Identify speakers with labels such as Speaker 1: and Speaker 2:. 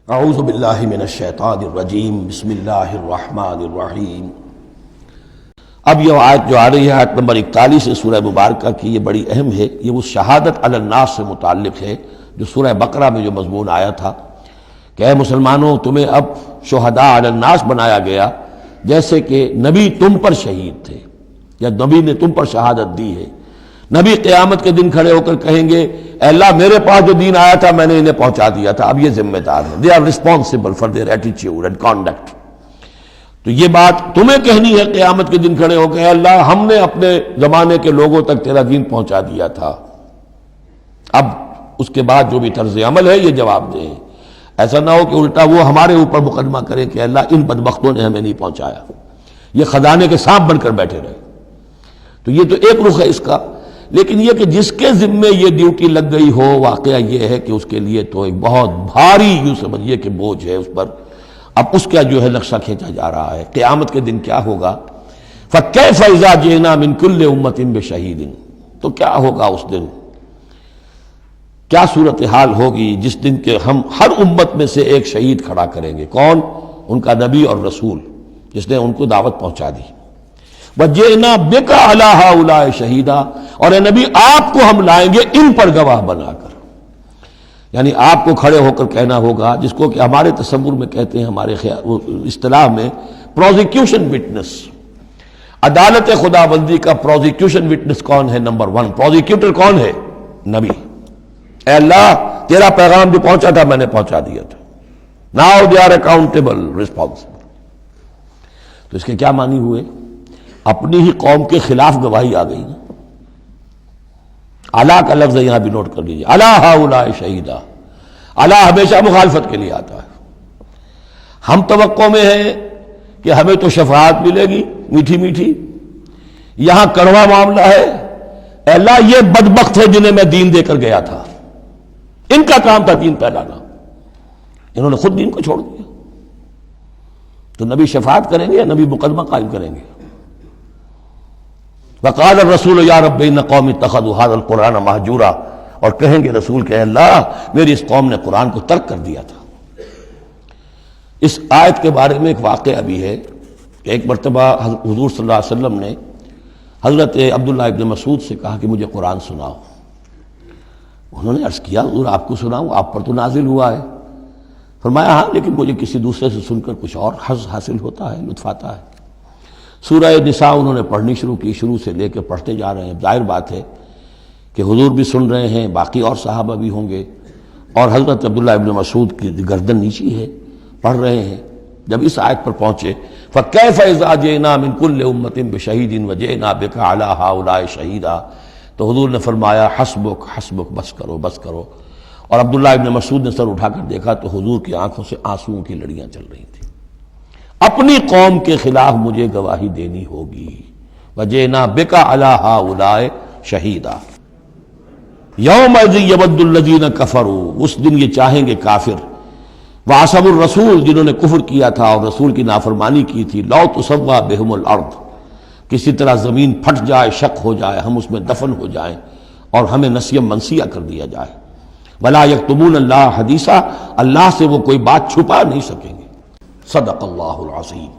Speaker 1: اعوذ باللہ من الشیطان الرجیم بسم اللہ الرحمن الرحیم۔ اب یہ آیت جو آ رہی ہے آیت نمبر 41 سورہ مبارکہ کی، یہ بڑی اہم ہے۔ یہ وہ شہادت علی الناس سے متعلق ہے جو سورہ بقرہ میں جو مضمون آیا تھا کہ اے مسلمانوں، تمہیں اب شہداء علی الناس بنایا گیا، جیسے کہ نبی تم پر شہید تھے یا نبی نے تم پر شہادت دی ہے۔ نبی قیامت کے دن کھڑے ہو کر کہیں گے اے اللہ، میرے پاس جو دین آیا تھا میں نے انہیں پہنچا دیا تھا، اب یہ ذمہ دار ہیں۔ They are responsible for their attitude and conduct. تو یہ بات تمہیں کہنی ہے قیامت کے دن کھڑے ہو کے، اے اللہ، ہم نے اپنے زمانے کے لوگوں تک تیرا دین پہنچا دیا تھا۔ اب اس کے بعد جو بھی طرز عمل ہے یہ جواب دیں۔ ایسا نہ ہو کہ الٹا وہ ہمارے اوپر مقدمہ کرے کہ اللہ، ان بدبختوں نے ہمیں نہیں پہنچایا، یہ خزانے کے سانپ بن کر بیٹھے رہے۔ تو یہ تو ایک رخ ہے اس کا۔ لیکن یہ کہ جس کے ذمے یہ ڈیوٹی لگ گئی ہو، واقعہ یہ ہے کہ اس کے لیے تو ایک بہت بھاری، یوں سمجھیے کہ بوجھ ہے اس پر۔ اب اس کا جو ہے نقشہ کھینچا جا رہا ہے قیامت کے دن کیا ہوگا۔ فَكَيْفَ إِذَا جِئْنَا مِن كُلِّ أُمَّةٍ بِشَهِيدٍ، تو کیا ہوگا اس دن، کیا صورتحال ہوگی جس دن کہ ہم ہر امت میں سے ایک شہید کھڑا کریں گے۔ کون؟ ان کا نبی اور رسول جس نے ان کو دعوت پہنچا دی۔ وَجِئْنَا بِكَ عَلَىٰ هَٰؤُلَاءِ شَهِيدًا، اور اے نبی آپ کو ہم لائیں گے ان پر گواہ بنا کر۔ یعنی آپ کو کھڑے ہو کر کہنا ہوگا، جس کو کہ ہمارے تصور میں کہتے ہیں، ہمارے اصطلاح میں پروزیکیوشن وٹنس۔ عدالت خداوندی کا پروزیکیوشن وٹنس کون ہے؟ نمبر 1 پروزیکیوٹر کون ہے؟ نبی۔ اے اللہ، تیرا پیغام جو پہنچا تھا میں نے پہنچا دیا تھا۔ Now they are accountable responsible. تو اس کے کیا معنی ہوئے؟ اپنی ہی قوم کے خلاف گواہی آ گئی نا۔ علا کا لفظ یہاں بھی نوٹ کر لیجیے، علی ہؤلاء شہیدا۔ علی ہمیشہ مخالفت کے لیے آتا ہے۔ ہم توقع میں ہیں کہ ہمیں تو شفاعت ملے گی میٹھی میٹھی، یہاں کڑوا معاملہ ہے۔ اے اللہ، یہ بدبخت ہے جنہیں میں دین دے کر گیا تھا، ان کا کام تھا دین پھیلانا، انہوں نے خود دین کو چھوڑ دیا۔ تو نبی شفاعت کریں گے یا نبی مقدمہ قائم کریں گے؟ وقال الرسول یا رب ان قوم اتخذوا هذا القرآن مہجورا، اور کہیں گے رسول کہ اللہ، میری اس قوم نے قرآن کو ترک کر دیا تھا۔ اس آیت کے بارے میں ایک واقعہ بھی ہے کہ ایک مرتبہ حضور صلی اللہ علیہ وسلم نے حضرت عبداللہ ابن مسعود سے کہا کہ مجھے قرآن سناؤ۔ انہوں نے عرض کیا حضور آپ کو سناؤں؟ آپ پر تو نازل ہوا ہے۔ فرمایا ہاں، لیکن مجھے کسی دوسرے سے سن کر کچھ اور حظ حاصل ہوتا ہے، لطف آتا ہے۔ سورہ نساء انہوں نے پڑھنی شروع کی، شروع سے لے کے پڑھتے جا رہے ہیں۔ ظاہر بات ہے کہ حضور بھی سن رہے ہیں، باقی اور صحابہ بھی ہوں گے، اور حضرت عبداللہ ابن مسعود کی گردن نیچی ہے، پڑھ رہے ہیں۔ جب اس آیت پر پہنچے فَكَيْفَ إِذَا جِئْنَا مِن كُلِّ أُمَّةٍ بِشَهِيدٍ وَجِئْنَا بِكَ عَلَىٰ هَٰؤُلَاءِ شَهِيدًا، تو حضور نے فرمایا حسبک حسبک، بس کرو بس کرو۔ اور عبداللہ ابن مسعود نے سر اٹھا کر دیکھا تو حضور کی آنکھوں سے آنسوؤں کی لڑیاں چل رہی تھیں۔ اپنی قوم کے خلاف مجھے گواہی دینی ہوگی۔ وَجِئْنَا بِكَ عَلَىٰ هَٰؤُلَاءِ شَهِيدًا يَوْمَئِذٍ يَوَدُّ الَّذِينَ كَفَرُوا، اس دن یہ چاہیں گے کافر، وَعَصَوُا الرَّسُولَ، جنہوں نے کفر کیا تھا اور رسول کی نافرمانی کی تھی، لَوْ تُسَوَّىٰ بِهِمُ الْأَرْضُ، کسی طرح زمین پھٹ جائے، شق ہو جائے، ہم اس میں دفن ہو جائیں اور ہمیں نسیم منسیہ کر دیا جائے۔ وَلَا يَكْتُمُونَ اللَّهَ حَدِيثًا، اللہ سے وہ کوئی بات چھپا نہیں سکیں گے۔ صدق اللہ العظیم۔